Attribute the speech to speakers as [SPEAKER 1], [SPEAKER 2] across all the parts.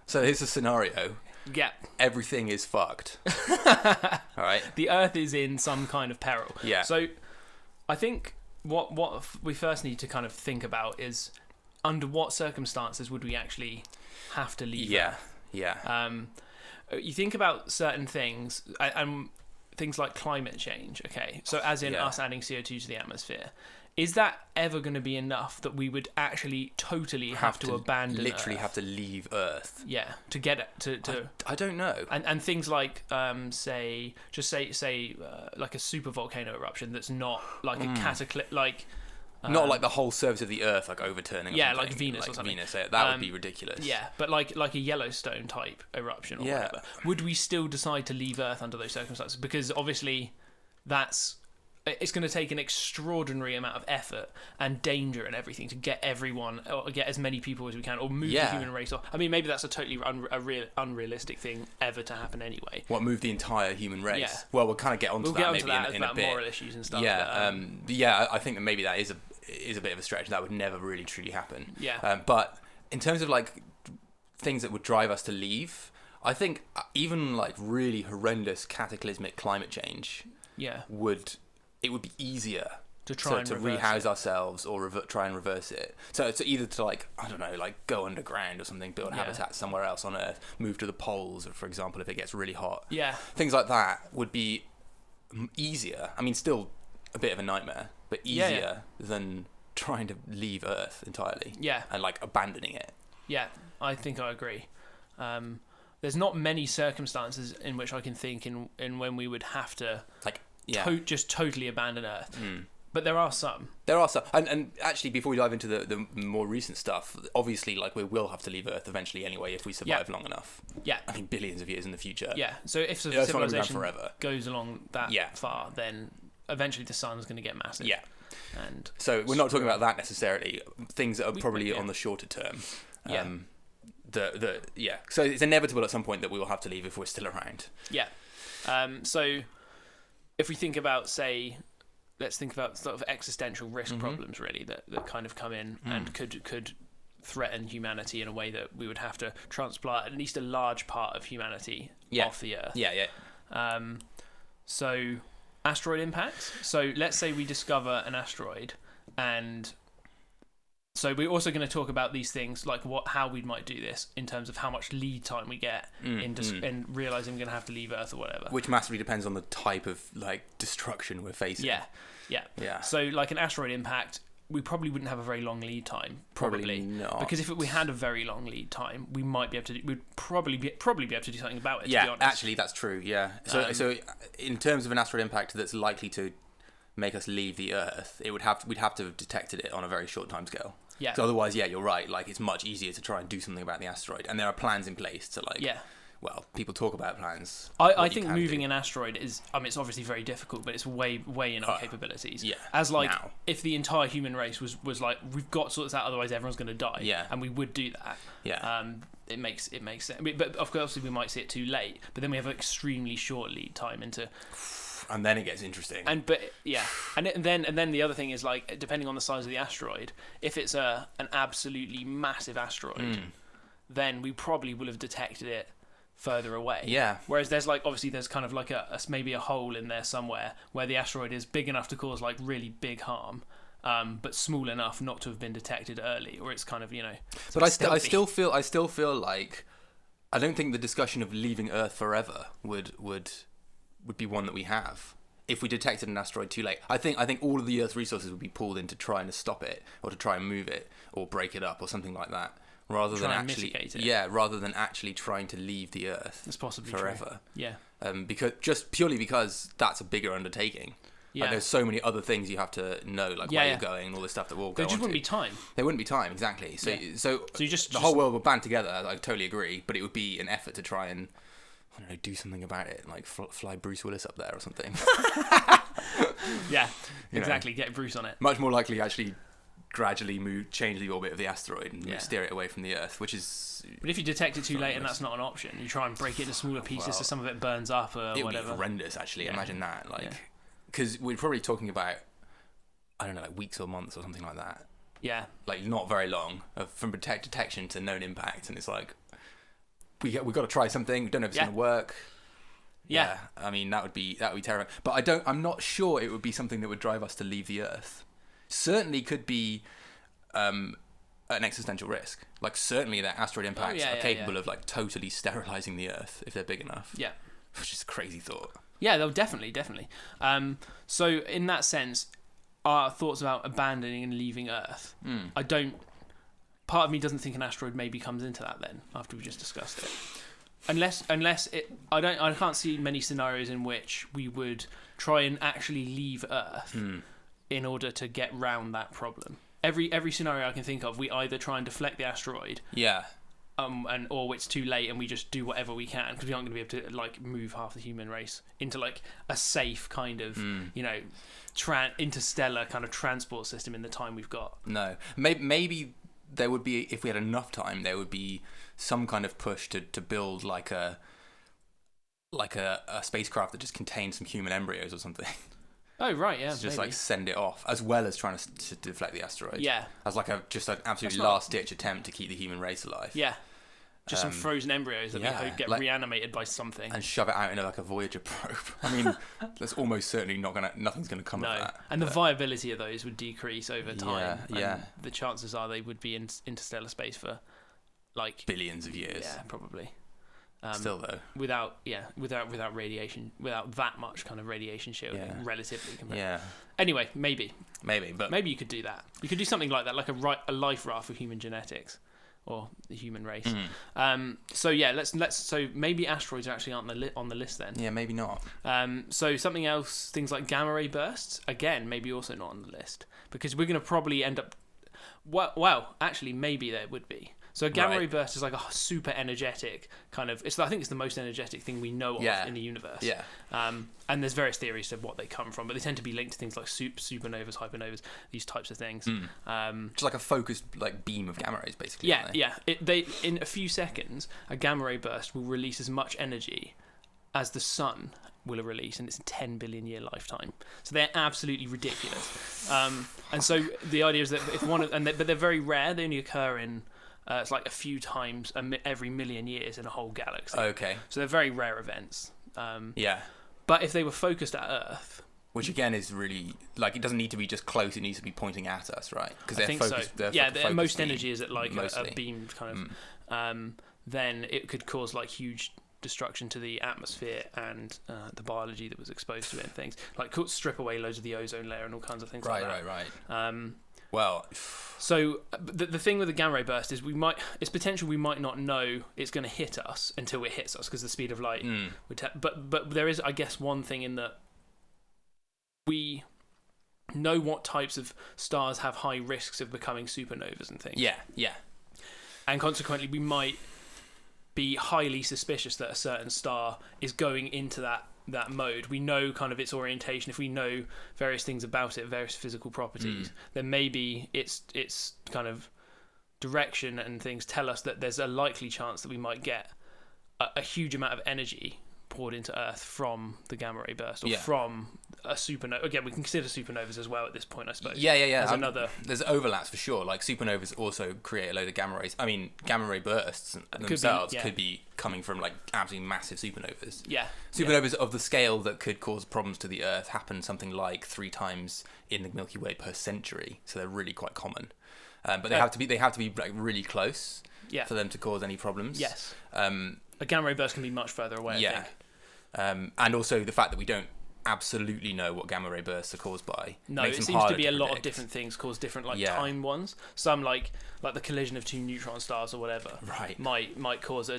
[SPEAKER 1] So here's a scenario.
[SPEAKER 2] Yeah.
[SPEAKER 1] Everything is fucked. All right.
[SPEAKER 2] The Earth is in some kind of peril.
[SPEAKER 1] Yeah.
[SPEAKER 2] So I think what we first need to kind of think about is under what circumstances would we actually have to leave Earth?
[SPEAKER 1] Yeah.
[SPEAKER 2] You think about certain things, and things like climate change, okay? So as in us adding CO2 to the atmosphere. Is that ever going to be enough that we would actually totally have to abandon
[SPEAKER 1] literally
[SPEAKER 2] Earth?
[SPEAKER 1] have to leave Earth?
[SPEAKER 2] Yeah, to get it to
[SPEAKER 1] I don't know.
[SPEAKER 2] and things like say like a super volcano eruption that's not like a cataclysmic, like
[SPEAKER 1] not like the whole surface of the Earth like overturning. Or something.
[SPEAKER 2] Like Venus or something.
[SPEAKER 1] Venus, that would be ridiculous.
[SPEAKER 2] Yeah, but like a Yellowstone type eruption or whatever. Would we still decide to leave Earth under those circumstances? Because obviously it's going to take an extraordinary amount of effort and danger and everything to get everyone, or get as many people as we can, or move the human race off. I mean, maybe that's a totally unrealistic thing ever to happen anyway.
[SPEAKER 1] What, move the entire human race?
[SPEAKER 2] Yeah.
[SPEAKER 1] Well, we'll kind of get onto that maybe in a bit.
[SPEAKER 2] Moral issues and stuff.
[SPEAKER 1] Yeah, I think that maybe that is a bit of a stretch. That would never really truly happen.
[SPEAKER 2] Yeah.
[SPEAKER 1] But in terms of like things that would drive us to leave, I think even like really horrendous cataclysmic climate change would be easier to try and rehouse ourselves or try and reverse it. So either to like, I don't know, like go underground or something, build habitat somewhere else on Earth, move to the poles, or for example, if it gets really hot.
[SPEAKER 2] Yeah.
[SPEAKER 1] Things like that would be easier. I mean, still a bit of a nightmare, but easier than trying to leave Earth entirely. Yeah. And like abandoning it.
[SPEAKER 2] Yeah, I think I agree. There's not many circumstances in which I can think in when we would have to like just totally abandon Earth. But there are some. And actually, before we dive into the more recent stuff, obviously, like we will have to leave Earth eventually anyway if we survive long enough. Yeah. I mean, billions of years in the future. Yeah. So if civilization goes along that far, then eventually the sun's going to get massive. Yeah. And
[SPEAKER 1] so we're not talking about that necessarily. Things that are probably on the shorter term. So it's inevitable at some point that we will have to leave if we're still around.
[SPEAKER 2] Yeah. So if we think about, let's think about sort of existential risk problems, really, that kind of come in and could threaten humanity in a way that we would have to transplant at least a large part of humanity off the Earth. So asteroid impacts. So let's say we discover an asteroid, and so we're also going to talk about these things, like how we might do this in terms of how much lead time we get in realizing we're going to have to leave Earth or whatever.
[SPEAKER 1] Which massively depends on the type of like destruction we're facing. Yeah. So like an asteroid impact, we probably wouldn't have a very long lead time. Probably not. Because if we had a very long lead time, we might be able to. We'd probably be able to do something about it. Yeah,
[SPEAKER 2] to be honest.
[SPEAKER 1] Actually, that's true. Yeah. So in terms of an asteroid impact that's likely to make us leave the Earth, we'd have to have detected it on a very short time scale. Yeah. So otherwise, you're right. Like, it's much easier to try and do something about the asteroid, and there are plans in place to like. Yeah. Well, people talk about plans.
[SPEAKER 2] I think moving an asteroid is. I mean, it's obviously very difficult, but it's way in our capabilities. Yeah. As like, if the entire human race was like, we've got to sort this out, otherwise everyone's going to die. Yeah. And we would do that. Yeah. It makes sense. I mean, but of course, we might see it too late. But then we have an extremely short lead time into.
[SPEAKER 1] And then it gets interesting.
[SPEAKER 2] And then the other thing is, like, depending on the size of the asteroid, if it's an absolutely massive asteroid, then we probably will have detected it further away. Yeah. Whereas there's kind of like maybe a hole in there somewhere where the asteroid is big enough to cause like really big harm, but small enough not to have been detected early, or it's kind of
[SPEAKER 1] But I still feel like I don't think the discussion of leaving Earth forever would be one that we have if we detected an asteroid too late. I think all of the Earth's resources would be pulled into trying to stop it or to try and move it or break it up or something like that, rather than actually trying to leave the Earth.
[SPEAKER 2] That's possibly
[SPEAKER 1] forever.
[SPEAKER 2] True. Yeah.
[SPEAKER 1] Because that's a bigger undertaking. Yeah. Like, there's so many other things you have to know, like where you're going and all this stuff that we'll go on to.
[SPEAKER 2] There just wouldn't be time.
[SPEAKER 1] There wouldn't be time, exactly. So you the whole world would band together. I totally agree, but it would be an effort to try and do something about it, like fly Bruce Willis up there or something.
[SPEAKER 2] Yeah, exactly. Get Bruce on it.
[SPEAKER 1] Much more likely, actually, gradually change the orbit of the asteroid and steer it away from the Earth, which is.
[SPEAKER 2] But if you detect it too late and that's not an option, you try and break it into smaller pieces so some of it burns up or whatever.
[SPEAKER 1] It would be horrendous, actually. Yeah. Imagine that, because we're probably talking about I don't know, like weeks or months or something like that.
[SPEAKER 2] Yeah.
[SPEAKER 1] Like not very long from detection to known impact, and it's like we've got to try something. We don't know if it's going to work.
[SPEAKER 2] Yeah.
[SPEAKER 1] I mean that would be terrifying. But I'm not sure it would be something that would drive us to leave the Earth. Certainly could be an existential risk. Like certainly that asteroid impacts are capable of like totally sterilizing the Earth if they're big enough.
[SPEAKER 2] Yeah.
[SPEAKER 1] Which is a crazy thought.
[SPEAKER 2] Yeah, they'll definitely. So in that sense, our thoughts about abandoning and leaving Earth, part of me doesn't think an asteroid maybe comes into that then, after we just discussed it. Unless it, I can't see many scenarios in which we would try and actually leave Earth in order to get round that problem. Every scenario I can think of, we either try and deflect the asteroid, or it's too late and we just do whatever we can because we aren't going to be able to like move half the human race into like a safe kind of interstellar kind of transport system in the time we've got.
[SPEAKER 1] No, maybe there would be, if we had enough time, there would be some kind of push to build like a spacecraft that just contains some human embryos or something.
[SPEAKER 2] Oh right, yeah.
[SPEAKER 1] So just like send it off, as well as trying to deflect the asteroid.
[SPEAKER 2] Yeah.
[SPEAKER 1] As like an absolutely last ditch attempt to keep the human race alive.
[SPEAKER 2] Yeah. Just some frozen embryos that we hope get reanimated by something.
[SPEAKER 1] And shove it out into like a Voyager probe. I mean, that's almost certainly nothing's going to come of that.
[SPEAKER 2] And the viability of those would decrease over time.
[SPEAKER 1] Yeah.
[SPEAKER 2] And the chances are they would be in interstellar space for like
[SPEAKER 1] billions of years.
[SPEAKER 2] Yeah, probably.
[SPEAKER 1] Still though,
[SPEAKER 2] without radiation, without that much kind of radiation shielding, relatively.
[SPEAKER 1] Yeah.
[SPEAKER 2] Anyway, maybe
[SPEAKER 1] you
[SPEAKER 2] could do that. You could do something like that, like a life raft of human genetics, or the human race. So maybe asteroids actually aren't on the list then.
[SPEAKER 1] Yeah, maybe not.
[SPEAKER 2] So something else, things like gamma ray bursts, again, maybe also not on the list because we're going to probably end up. Well, actually, maybe there would be. So a gamma ray burst is like a super energetic kind of. I think it's the most energetic thing we know of in the universe.
[SPEAKER 1] Yeah.
[SPEAKER 2] And there's various theories of what they come from, but they tend to be linked to things like supernovas, hypernovas, these types of things.
[SPEAKER 1] Just like a focused like beam of gamma rays, basically.
[SPEAKER 2] Yeah. They in a few seconds, a gamma ray burst will release as much energy as the sun will release in its 10 billion year lifetime. So they're absolutely ridiculous. And so the idea is that but they're very rare. They only occur in. It's like a few times every million years in a whole galaxy.
[SPEAKER 1] Okay.
[SPEAKER 2] So they're very rare events.
[SPEAKER 1] Yeah.
[SPEAKER 2] But if they were focused at Earth...
[SPEAKER 1] Which again is really... Like, it doesn't need to be just close, it needs to be pointing at us, right?
[SPEAKER 2] Because I think focused, so. Most energy is at like a beam kind of... then it could cause like huge destruction to the atmosphere and the biology that was exposed to it and things. Like, could strip away loads of the ozone layer and all kinds of things like that.
[SPEAKER 1] Right. Well,
[SPEAKER 2] so the thing with the gamma ray burst is it's potential we might not know it's going to hit us until it hits us because the speed of light would but there is, I guess, one thing in that we know what types of stars have high risks of becoming supernovas and things.
[SPEAKER 1] Yeah.
[SPEAKER 2] And consequently we might be highly suspicious that a certain star is going into that mode. We know kind of its orientation. If we know various things about it, various physical properties, then maybe its kind of direction and things tell us that there's a likely chance that we might get a huge amount of energy poured into Earth from the gamma ray burst or from a supernova. Again, we can consider supernovas as well at this point, I suppose.
[SPEAKER 1] Yeah. There's overlaps for sure. Like supernovas also create a load of gamma rays. I mean, gamma ray bursts themselves could be coming from like absolutely massive supernovas.
[SPEAKER 2] Yeah.
[SPEAKER 1] Supernovas of the scale that could cause problems to the Earth happen something like 3 times in the Milky Way per century. So they're really quite common. But they have to be like really close for them to cause any problems.
[SPEAKER 2] Yes. A gamma ray burst can be much further away, I think.
[SPEAKER 1] And also the fact that we don't absolutely know what gamma ray bursts are caused by.
[SPEAKER 2] No, it seems to be a lot of different things cause different time ones. Some like the collision of 2 neutron stars or whatever.
[SPEAKER 1] Right.
[SPEAKER 2] Might cause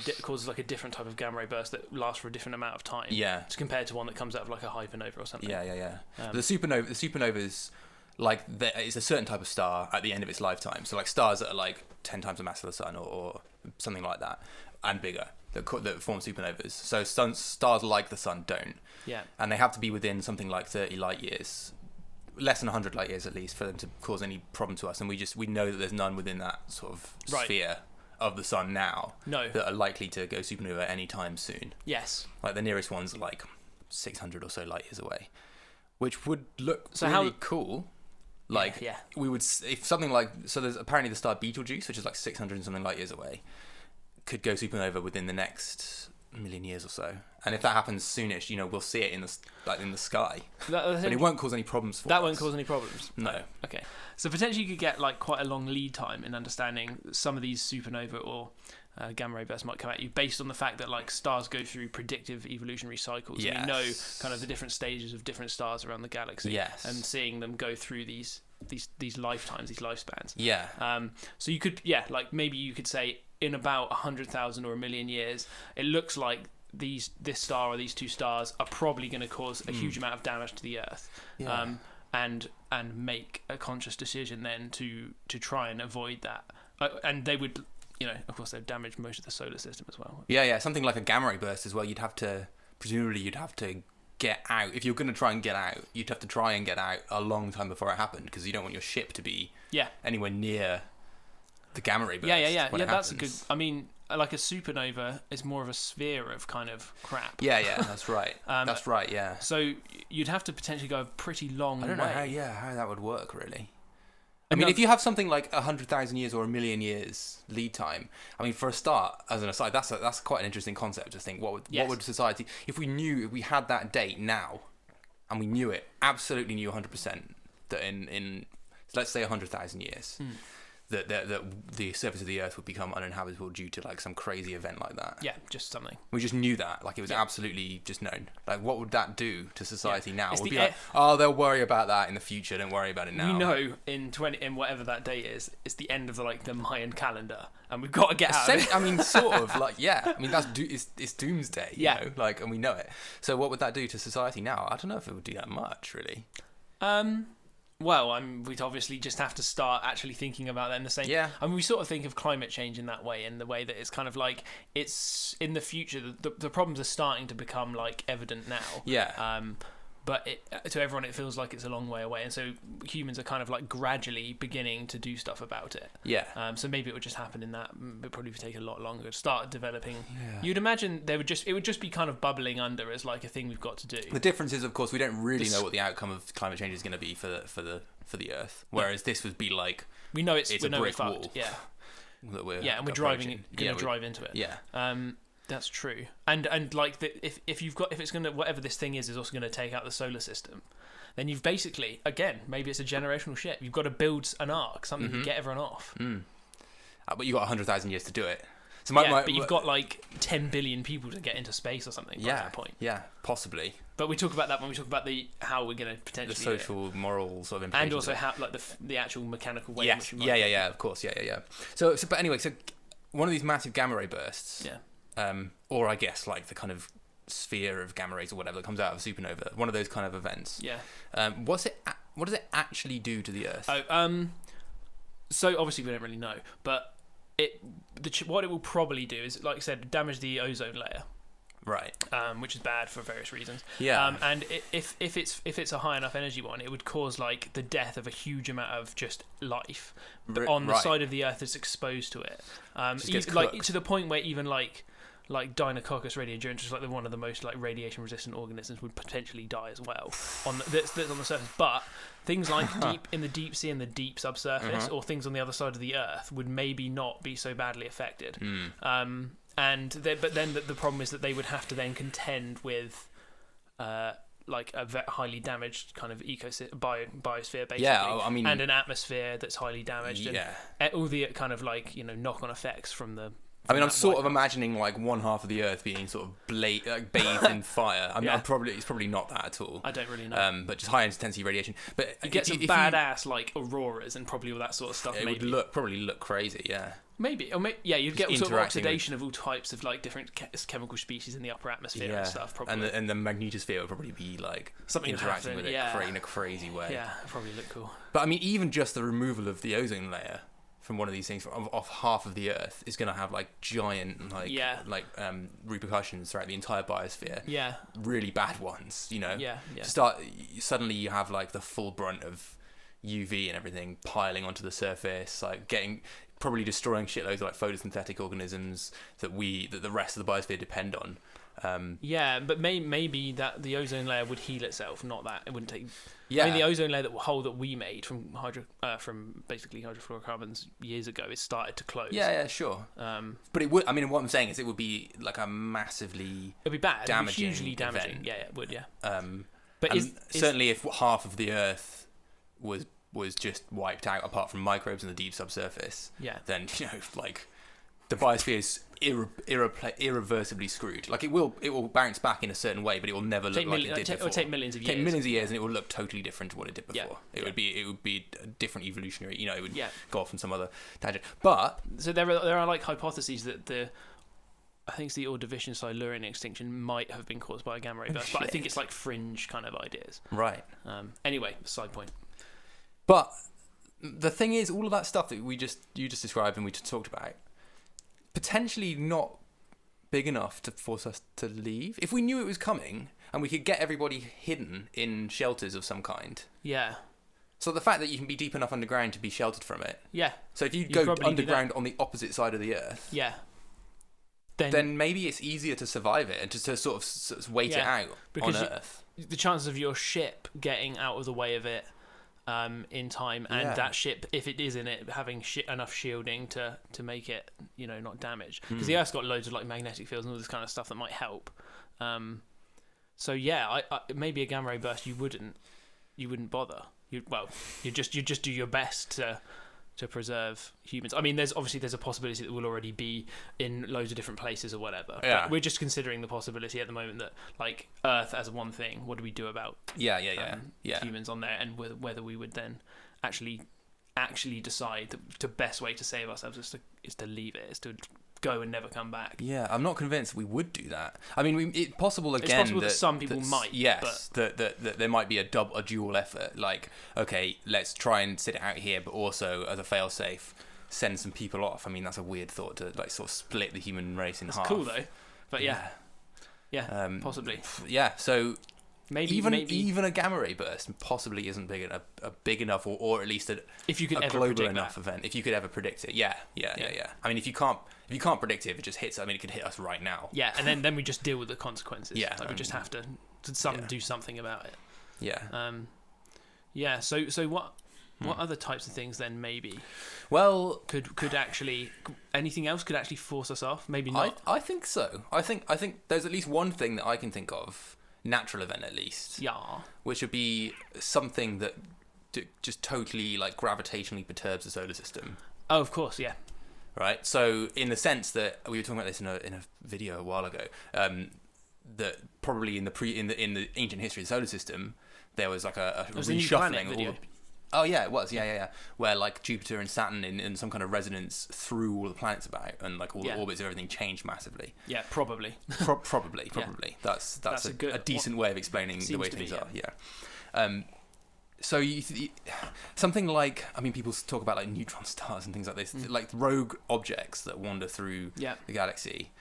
[SPEAKER 2] like a different type of gamma ray burst that lasts for a different amount of time.
[SPEAKER 1] Yeah.
[SPEAKER 2] As compared to one that comes out of like a hypernova or something.
[SPEAKER 1] Yeah. The supernovas, like it's a certain type of star at the end of its lifetime. So like stars that are like 10 times the mass of the sun or something like that and bigger. That form supernovas. So stars like the sun don't.
[SPEAKER 2] Yeah.
[SPEAKER 1] And they have to be within something like 30 light years, less than 100 light years at least, for them to cause any problem to us. And we know that there's none within that sort of sphere of the sun now that are likely to go supernova anytime soon.
[SPEAKER 2] Yes.
[SPEAKER 1] Like the nearest ones are like 600 or so light years away, which would look really cool. Like, we would, if something like, so there's apparently the star Betelgeuse, which is like 600 and something light years away, could go supernova within the next million years or so. And if that happens soonish, we'll see it in the sky. But it won't cause any problems for us.
[SPEAKER 2] That won't cause any problems?
[SPEAKER 1] No.
[SPEAKER 2] Okay. So potentially you could get like quite a long lead time in understanding some of these supernova or gamma ray bursts might come at you based on the fact that like stars go through predictive evolutionary cycles.
[SPEAKER 1] Yes.
[SPEAKER 2] We know kind of the different stages of different stars around the galaxy.
[SPEAKER 1] Yes.
[SPEAKER 2] And seeing them go through these lifetimes, these lifespans.
[SPEAKER 1] Yeah.
[SPEAKER 2] So you could, like maybe you could say in about 100,000 or a million years, it looks like this star or these two stars are probably going to cause a huge amount of damage to the Earth.
[SPEAKER 1] Yeah.
[SPEAKER 2] And make a conscious decision then to try and avoid that. And they would, of course, they'd damage most of the solar system as well.
[SPEAKER 1] Yeah. Something like a gamma ray burst as well. Presumably you'd have to get out. If you're going to try and get out, you'd have to try and get out a long time before it happened, because you don't want your ship to be anywhere near the gamma ray burst.
[SPEAKER 2] Yeah, that's a good. I mean, like a supernova is more of a sphere of kind of crap.
[SPEAKER 1] Yeah, that's right. That's right, yeah.
[SPEAKER 2] So you'd have to potentially go a pretty long way.
[SPEAKER 1] I don't know how that would work, really. I mean, if you have something like 100,000 years or a million years lead time, I mean, for a start, as an aside, that's quite an interesting concept to think. What would society, if we had that date now, and we knew it, absolutely knew 100% that in let's say 100,000 years, that the surface of the Earth would become uninhabitable due to like some crazy event like that.
[SPEAKER 2] Yeah, just something.
[SPEAKER 1] We just knew that, like it was absolutely just known. Like, what would that do to society now? We'd be
[SPEAKER 2] like,
[SPEAKER 1] they'll worry about that in the future. Don't worry about it now.
[SPEAKER 2] We know in whatever that date is, it's the end of the Mayan calendar, and we've got to get out of it.
[SPEAKER 1] I mean, sort of like I mean, it's doomsday. You know? Like, and we know it. So what would that do to society now? I don't know if it would do that much, really.
[SPEAKER 2] Well, we'd obviously just have to start actually thinking about that in the same...
[SPEAKER 1] Yeah.
[SPEAKER 2] I mean, we sort of think of climate change in that way, in the way that it's kind of like, it's in the future, the problems are starting to become, like, evident now.
[SPEAKER 1] Yeah.
[SPEAKER 2] But to everyone, it feels like it's a long way away, and so humans are kind of, like, gradually beginning to do stuff about it.
[SPEAKER 1] Yeah. So
[SPEAKER 2] maybe it would just happen in that... It would probably take a lot longer to start developing... Yeah. You'd imagine it would just be kind of bubbling under as, like, a thing we've got to do.
[SPEAKER 1] The difference is, of course, we don't really know what the outcome of climate change is going to be for the Earth, whereas this would be like...
[SPEAKER 2] We know it's
[SPEAKER 1] a brick wall.
[SPEAKER 2] Yeah.
[SPEAKER 1] That we're
[SPEAKER 2] and we're going to drive into it.
[SPEAKER 1] Yeah.
[SPEAKER 2] That's true. And like if it's gonna, whatever this thing is also gonna take out the solar system, then you've basically, again, maybe it's a generational shift. You've got to build an arc, something to get everyone off.
[SPEAKER 1] But you've got 100,000 years to do it. So
[SPEAKER 2] but you've got like 10 billion people to get into space or something by that point.
[SPEAKER 1] Yeah, possibly.
[SPEAKER 2] But we talk about that when we talk about how we're going to potentially
[SPEAKER 1] the social, moral sort of implications.
[SPEAKER 2] And also how like the actual mechanical way
[SPEAKER 1] in
[SPEAKER 2] which we might
[SPEAKER 1] of course, yeah. So but anyway, so one of these massive gamma ray bursts.
[SPEAKER 2] Yeah.
[SPEAKER 1] Or I guess like the kind of sphere of gamma rays or whatever that comes out of a supernova, one of those kind of events.
[SPEAKER 2] Yeah.
[SPEAKER 1] What does it actually do to the Earth?
[SPEAKER 2] So obviously we don't really know, but what it will probably do is, like I said, damage the ozone layer.
[SPEAKER 1] Right.
[SPEAKER 2] Which is bad for various reasons.
[SPEAKER 1] Yeah.
[SPEAKER 2] And if it's a high enough energy one, it would cause like the death of a huge amount of just life on the side of the Earth that's exposed to it. Like to the point where even like Deinococcus radiodurans, is like one of the most like radiation resistant organisms, would potentially die as well that's on the surface. But things like in the deep sea and the deep subsurface, or things on the other side of the Earth, would maybe not be so badly affected. But then the problem is that they would have to then contend with like a highly damaged kind of biosphere, basically.
[SPEAKER 1] Yeah, I mean,
[SPEAKER 2] and an atmosphere that's highly damaged.
[SPEAKER 1] Yeah.
[SPEAKER 2] And all the kind of like knock-on effects from the.
[SPEAKER 1] I mean, I'm sort of imagining like one half of the Earth being sort of bathed in fire. I mean, it's probably not that at all.
[SPEAKER 2] I don't really know.
[SPEAKER 1] But just high intensity radiation. But
[SPEAKER 2] you get some badass like auroras and probably all that sort of stuff.
[SPEAKER 1] It would probably look crazy. Yeah.
[SPEAKER 2] Maybe, you'd get sort of oxidation of all types of like different chemical species in the upper atmosphere and stuff. Probably.
[SPEAKER 1] And the magnetosphere would probably be like something interacting with it in a crazy way.
[SPEAKER 2] Yeah, it'd probably look cool.
[SPEAKER 1] But I mean, even just the removal of the ozone layer from one of these things off half of the Earth is going to have like giant repercussions throughout the entire biosphere.
[SPEAKER 2] Yeah.
[SPEAKER 1] Really bad ones,
[SPEAKER 2] Yeah.
[SPEAKER 1] Suddenly you have like the full brunt of UV and everything piling onto the surface, like probably destroying shitloads of like photosynthetic organisms that the rest of the biosphere depend on.
[SPEAKER 2] Yeah, but maybe that the ozone layer would heal itself, not that it wouldn't take.
[SPEAKER 1] Yeah.
[SPEAKER 2] I mean, the ozone layer hole that we made from basically hydrofluorocarbons years ago, it started to close.
[SPEAKER 1] Yeah, sure. But it would. I mean, what I'm saying is, it would be like a massively.
[SPEAKER 2] It'd be bad.
[SPEAKER 1] Damaging.
[SPEAKER 2] It'd be hugely damaging.
[SPEAKER 1] Event.
[SPEAKER 2] Yeah, it would. Yeah.
[SPEAKER 1] But certainly, if half of the Earth was just wiped out, apart from microbes in the deep subsurface, then like the biosphere is irreversibly screwed. Like it will bounce back in a certain way, but it will never look like it did before.
[SPEAKER 2] It will take millions of years.
[SPEAKER 1] Take millions of years, and it will look totally different to what it did before. It would be a different evolutionary. It would go off on some other tangent. But
[SPEAKER 2] so there are like hypotheses that I think it's the Ordovician Silurian extinction might have been caused by a gamma ray burst, but I think it's like fringe kind of ideas.
[SPEAKER 1] Right.
[SPEAKER 2] Anyway, side point.
[SPEAKER 1] But the thing is, all of that stuff that you just described and we just talked about, potentially not big enough to force us to leave. If we knew it was coming and we could get everybody hidden in shelters of some kind.
[SPEAKER 2] Yeah.
[SPEAKER 1] So the fact that you can be deep enough underground to be sheltered from it.
[SPEAKER 2] Yeah.
[SPEAKER 1] So if you go underground on the opposite side of the Earth.
[SPEAKER 2] Yeah.
[SPEAKER 1] Then maybe it's easier to survive it and just to sort of wait it out on Earth.
[SPEAKER 2] The chances of your ship getting out of the way of it in time, and that ship, if it is in it, having enough shielding to make it not damaged, because the Earth's got loads of like magnetic fields and all this kind of stuff that might help. So yeah, I maybe a gamma ray burst you wouldn't bother. You just do your best to preserve humans. I mean, there's a possibility that we'll already be in loads of different places or whatever. Yeah. But we're just considering the possibility at the moment that, like, Earth as one thing, what do we do about humans on there, and whether we would then actually decide the best way to save ourselves is to leave it, is to go and never come back.
[SPEAKER 1] Yeah, I'm not convinced we would do that. I mean, it's possible again.
[SPEAKER 2] It's possible that some people might.
[SPEAKER 1] Yes, that there might be a dual effort. Like, okay, let's try and sit it out here, but also as a fail-safe, send some people off. I mean, that's a weird thought to like sort of split the human race in half.
[SPEAKER 2] It's cool though, but yeah, possibly.
[SPEAKER 1] Yeah, so.
[SPEAKER 2] Maybe
[SPEAKER 1] even a gamma ray burst possibly isn't big enough, or at least a global enough event. If you could ever predict it, yeah. I mean, if you can't predict it, if it just hits. I mean, it could hit us right now.
[SPEAKER 2] Yeah, and then we just deal with the consequences.
[SPEAKER 1] Yeah,
[SPEAKER 2] like we just have to do something about it.
[SPEAKER 1] Yeah.
[SPEAKER 2] So what other types of things then maybe?
[SPEAKER 1] Well,
[SPEAKER 2] could actually anything else could actually force us off? Maybe not.
[SPEAKER 1] I think so. I think there's at least one thing that I can think of. Natural event at least, which would be something that just totally like gravitationally perturbs the solar system.
[SPEAKER 2] Oh, of course, yeah.
[SPEAKER 1] Right. So in the sense that we were talking about this in a video a while ago, that probably in the ancient history of the solar system there was like a reshuffling. Oh yeah, it was. Yeah. Where like Jupiter and Saturn in some kind of resonance threw all the planets about, and like all the orbits of everything changed massively. Yeah,
[SPEAKER 2] probably.
[SPEAKER 1] Probably. Yeah. That's a decent way of explaining the way things are. Yeah. So something like, I mean, people talk about like neutron stars and things like this, like rogue objects that wander through the galaxy,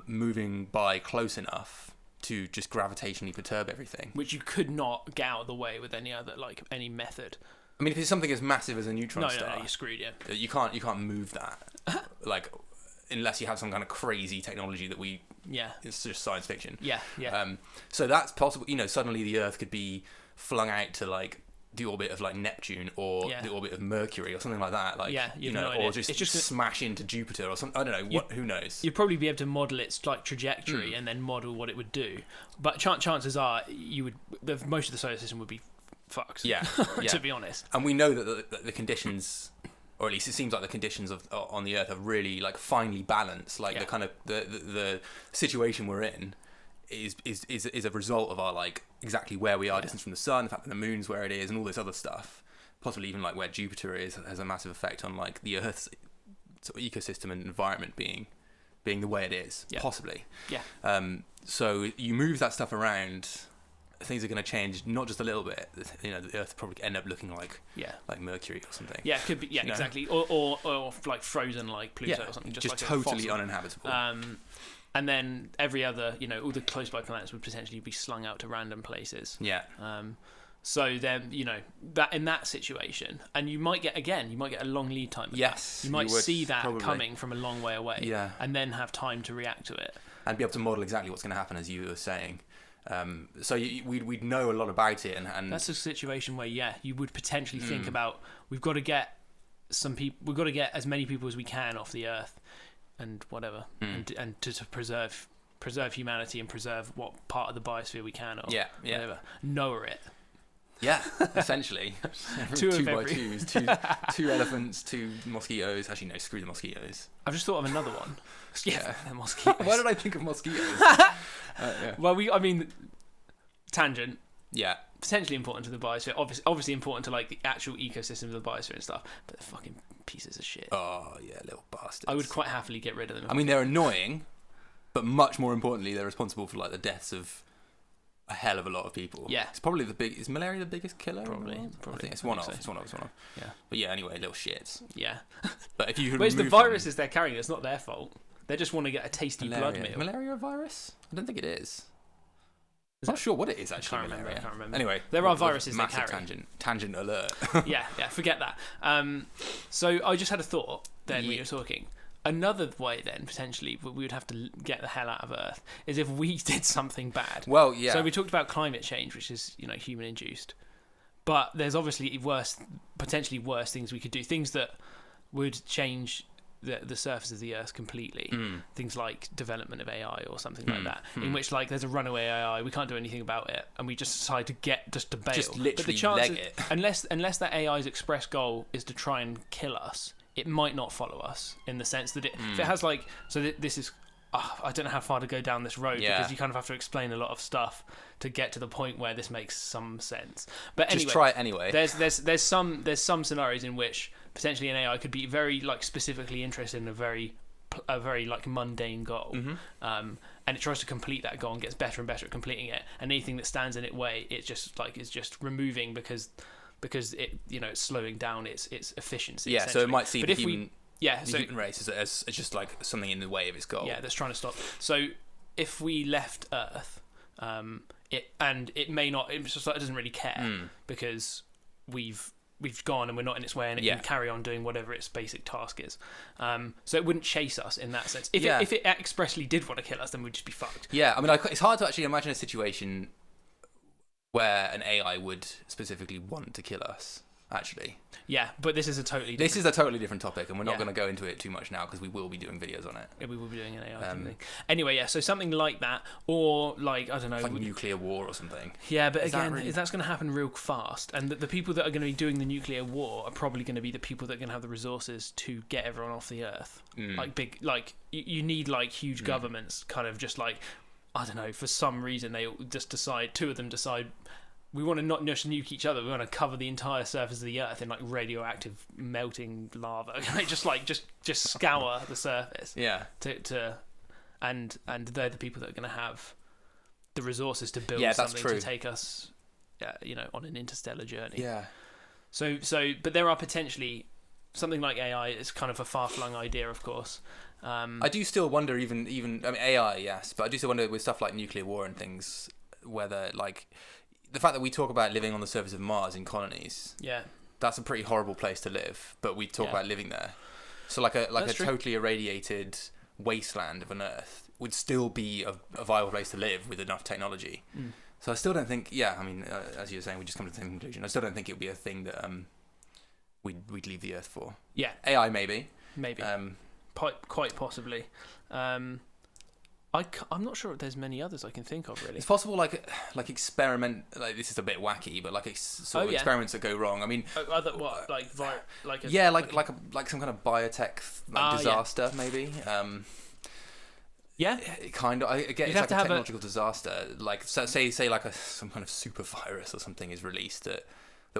[SPEAKER 1] moving by close enough to just gravitationally perturb everything,
[SPEAKER 2] which you could not get out of the way with any method.
[SPEAKER 1] I mean, if it's something as massive as a neutron star,
[SPEAKER 2] no, you're screwed. Yeah,
[SPEAKER 1] you can't move that, like, unless you have some kind of crazy technology that we. Yeah, it's just science fiction.
[SPEAKER 2] Yeah.
[SPEAKER 1] So that's possible. Suddenly the Earth could be flung out to like the orbit of like Neptune or the orbit of Mercury or something like that. Like, or just smash into Jupiter or something. I don't know. Who knows?
[SPEAKER 2] You'd probably be able to model its like trajectory and then model what it would do. But chances are most of the solar system would be fucked. Yeah. To be honest.
[SPEAKER 1] And we know that the conditions, or at least it seems like the conditions on the Earth are really like finely balanced. Like the kind of the situation we're in is a result of our like exactly where we are, distance from the sun, the fact that the moon's where it is, and all this other stuff. Possibly even like where Jupiter is has a massive effect on like the Earth's sort of ecosystem and environment being the way it is. Yeah. Possibly. Yeah. So you move that stuff around, things are going to change not just a little bit. The Earth probably end up looking like Mercury or something.
[SPEAKER 2] Yeah, it could be. Yeah, exactly. Or like frozen like Pluto or something.
[SPEAKER 1] Just
[SPEAKER 2] like
[SPEAKER 1] totally uninhabitable.
[SPEAKER 2] And then every other, all the close by planets would potentially be slung out to random places.
[SPEAKER 1] Yeah.
[SPEAKER 2] So then, that in that situation, and you might get a long lead time.
[SPEAKER 1] Yes.
[SPEAKER 2] You might see that coming from a long way away.
[SPEAKER 1] Yeah.
[SPEAKER 2] And then have time to react to it.
[SPEAKER 1] and be able to model exactly what's going to happen, as you were saying. So we'd know a lot about it, and
[SPEAKER 2] that's a situation where you would potentially think about, we've got to get as many people as we can off the Earth, and whatever, and to preserve humanity and preserve what part of the biosphere we can, or whatever. Noah it.
[SPEAKER 1] Yeah, essentially. two by twos, two elephants, 2 mosquitoes. Actually, no, screw the mosquitoes.
[SPEAKER 2] I've just thought of another one. Yeah, mosquitoes.
[SPEAKER 1] Why did I think of mosquitoes?
[SPEAKER 2] Well, tangent.
[SPEAKER 1] Yeah.
[SPEAKER 2] Potentially important to the biosphere. Obviously important to like the actual ecosystem of the biosphere and stuff. But they're fucking pieces of shit.
[SPEAKER 1] Oh yeah, little bastards.
[SPEAKER 2] I would quite happily get rid of them.
[SPEAKER 1] I mean, they're annoying, but much more importantly, they're responsible for like the deaths of a hell of a lot of people.
[SPEAKER 2] Yeah.
[SPEAKER 1] It's probably is malaria the biggest killer?
[SPEAKER 2] Probably.
[SPEAKER 1] I think it's one of.
[SPEAKER 2] Yeah.
[SPEAKER 1] But yeah, anyway, little shits.
[SPEAKER 2] Yeah.
[SPEAKER 1] But if you
[SPEAKER 2] where's the viruses they're carrying? It's not their fault. They just want to get a tasty blood meal.
[SPEAKER 1] Is malaria a virus? I don't think it is. I'm not sure what it is actually.
[SPEAKER 2] I can't remember.
[SPEAKER 1] Anyway,
[SPEAKER 2] there are viruses they
[SPEAKER 1] massive
[SPEAKER 2] carry.
[SPEAKER 1] Tangent alert.
[SPEAKER 2] yeah, forget that. So I just had a thought then when you were talking. Another way then, potentially, we would have to get the hell out of Earth, is if we did something bad.
[SPEAKER 1] Well, yeah.
[SPEAKER 2] So we talked about climate change, which is, human-induced. But there's obviously potentially worse things we could do. Things that would change the surface of the Earth completely. Things like development of AI or something like that, in which, like, there's a runaway AI, we can't do anything about it, and we just decide to bail.
[SPEAKER 1] Just literally
[SPEAKER 2] but the chances, unless that AI's express goal is to try and kill us, it might not follow us, in the sense that if it has this is I don't know how far to go down this road, because you kind of have to explain a lot of stuff to get to the point where this makes some sense. But anyway,
[SPEAKER 1] just try it anyway.
[SPEAKER 2] There's some scenarios in which potentially an AI could be very like specifically interested in a very like mundane goal, and it tries to complete that goal and gets better and better at completing it, and anything that stands in its way, it just is just removing because it it's slowing down its efficiency.
[SPEAKER 1] Yeah, so it might see the human race as just like something in the way of its goal.
[SPEAKER 2] Yeah, that's trying to stop. So if we left Earth, it may not. It's just like it doesn't really care because we've gone and we're not in its way, and it can carry on doing whatever its basic task is. So it wouldn't chase us in that sense. If it expressly did want to kill us, then we'd just be fucked.
[SPEAKER 1] Yeah, I mean, it's hard to actually imagine a situation where an AI would specifically want to kill us, actually.
[SPEAKER 2] Yeah, but this is a totally
[SPEAKER 1] different topic, and we're not going to go into it too much now because we will be doing videos on it.
[SPEAKER 2] Yeah, we will be doing an AI thing. Anyway, so something like that, or like, I don't know,
[SPEAKER 1] like nuclear war or something.
[SPEAKER 2] Yeah, but that's going to happen real fast, and the people that are going to be doing the nuclear war are probably going to be the people that are going to have the resources to get everyone off the Earth. You need like huge governments, kind of just like, I don't know, for some reason they just decide, two of them decide, we want to not just nuke each other, we want to cover the entire surface of the Earth in like radioactive melting lava. just scour the surface. Yeah. And they're the people that are going to have the resources to build something to take us on an interstellar journey. Yeah. So but there are potentially something like AI is kind of a far-flung idea, of course.
[SPEAKER 1] I do still wonder, even I mean AI, yes, but I do still wonder with stuff like nuclear war and things, whether like the fact that we talk about living on the surface of Mars in colonies, that's a pretty horrible place to live, but we talk about living there. So like a totally irradiated wasteland of an Earth would still be a viable place to live with enough technology. So I still don't think, I mean, as you were saying, we just come to the same conclusion. I still don't think it would be a thing that we'd leave the Earth for. Yeah. AI maybe.
[SPEAKER 2] Quite possibly. I'm not sure if there's many others I can think of, really.
[SPEAKER 1] It's possible, like experiment. Like, this is a bit wacky, but like experiments that go wrong. I mean,
[SPEAKER 2] like
[SPEAKER 1] some kind of biotech disaster, maybe.
[SPEAKER 2] Yeah,
[SPEAKER 1] kind of. I get it's like a technological disaster. Like, say like some kind of super virus or something is released that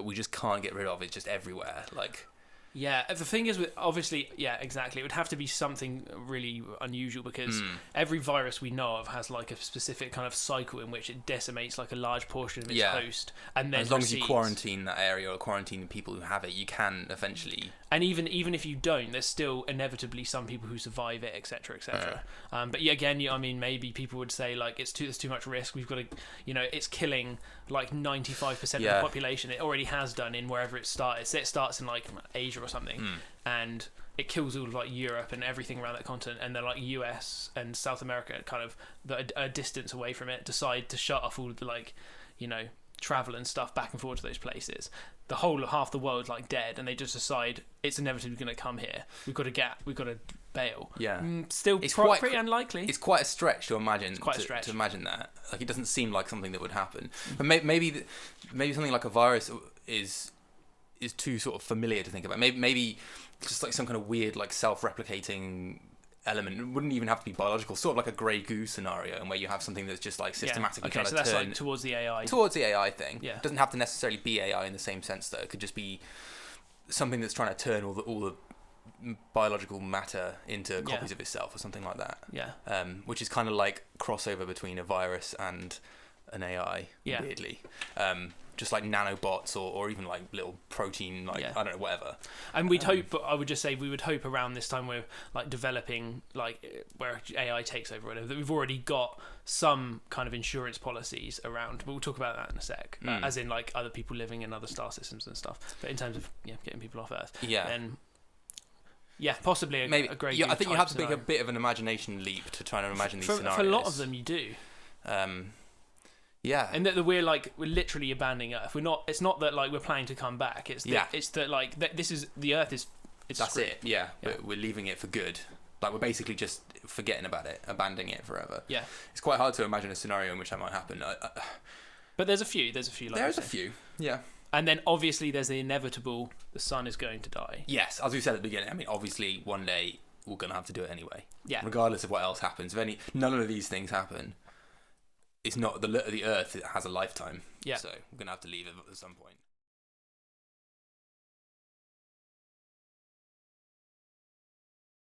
[SPEAKER 1] we just can't get rid of. It's just everywhere. Like.
[SPEAKER 2] Yeah, the thing is, obviously, exactly. It would have to be something really unusual, because every virus we know of has like a specific kind of cycle in which it decimates like a large portion of its host, and then
[SPEAKER 1] as long as you quarantine that area or quarantine the people who have it, you can eventually.
[SPEAKER 2] And even if you don't, there's still inevitably some people who survive it, etc., etc. But again, I mean, maybe people would say like there's too much risk. We've got to, it's killing like 95% of the population. It already has done in wherever it started. So it starts in like Asia or something, and it kills all of like Europe and everything around that continent, and then like US and South America, kind of a distance away from it, decide to shut off all of the like, you know, travel and stuff back and forth to those places. The whole of half the world's like dead, and they just decide it's inevitably going to come here. We've got to bail.
[SPEAKER 1] Yeah,
[SPEAKER 2] still pretty unlikely.
[SPEAKER 1] It's quite a stretch to imagine. To imagine that, like, it doesn't seem like something that would happen. But maybe something like a virus is too sort of familiar to think about. Maybe just like some kind of weird like self-replicating element. It wouldn't even have to be biological, sort of like a grey goo scenario, and where you have something that's just like systematically trying to
[SPEAKER 2] that's like towards the AI
[SPEAKER 1] thing.
[SPEAKER 2] Yeah,
[SPEAKER 1] it doesn't have to necessarily be AI in the same sense, though. It could just be something that's trying to turn all the biological matter into copies of itself or something like that.
[SPEAKER 2] Yeah,
[SPEAKER 1] which is kind of like crossover between a virus and an AI.
[SPEAKER 2] Yeah,
[SPEAKER 1] weirdly. Just like nanobots or even like little protein, like I don't know, whatever.
[SPEAKER 2] And we'd hope, but I would just say we would hope around this time we're like developing, like where AI takes over, whatever, that we've already got some kind of insurance policies around. But we'll talk about that in a sec, as in like other people living in other star systems and stuff. But in terms of getting people off Earth, then possibly a great.
[SPEAKER 1] Yeah, I think you have to make a bit of an imagination leap to try and imagine these scenarios.
[SPEAKER 2] For a lot of them, you do.
[SPEAKER 1] Yeah,
[SPEAKER 2] and that we're literally abandoning Earth. We're not. It's not that like we're planning to come back. It's that like this is the Earth is. That's screwed.
[SPEAKER 1] It. Yeah, we're leaving it for good. Like, we're basically just forgetting about it, abandoning it forever.
[SPEAKER 2] Yeah,
[SPEAKER 1] it's quite hard to imagine a scenario in which that might happen.
[SPEAKER 2] But there's a few. Like
[SPEAKER 1] there's a few. Yeah.
[SPEAKER 2] And then obviously there's the inevitable. The sun is going to die.
[SPEAKER 1] Yes, as we said at the beginning. I mean, obviously one day we're gonna have to do it anyway.
[SPEAKER 2] Yeah.
[SPEAKER 1] Regardless of what else happens, none of these things happen. It's not the Earth. It has a lifetime.
[SPEAKER 2] Yeah.
[SPEAKER 1] So we're gonna have to leave it at some point.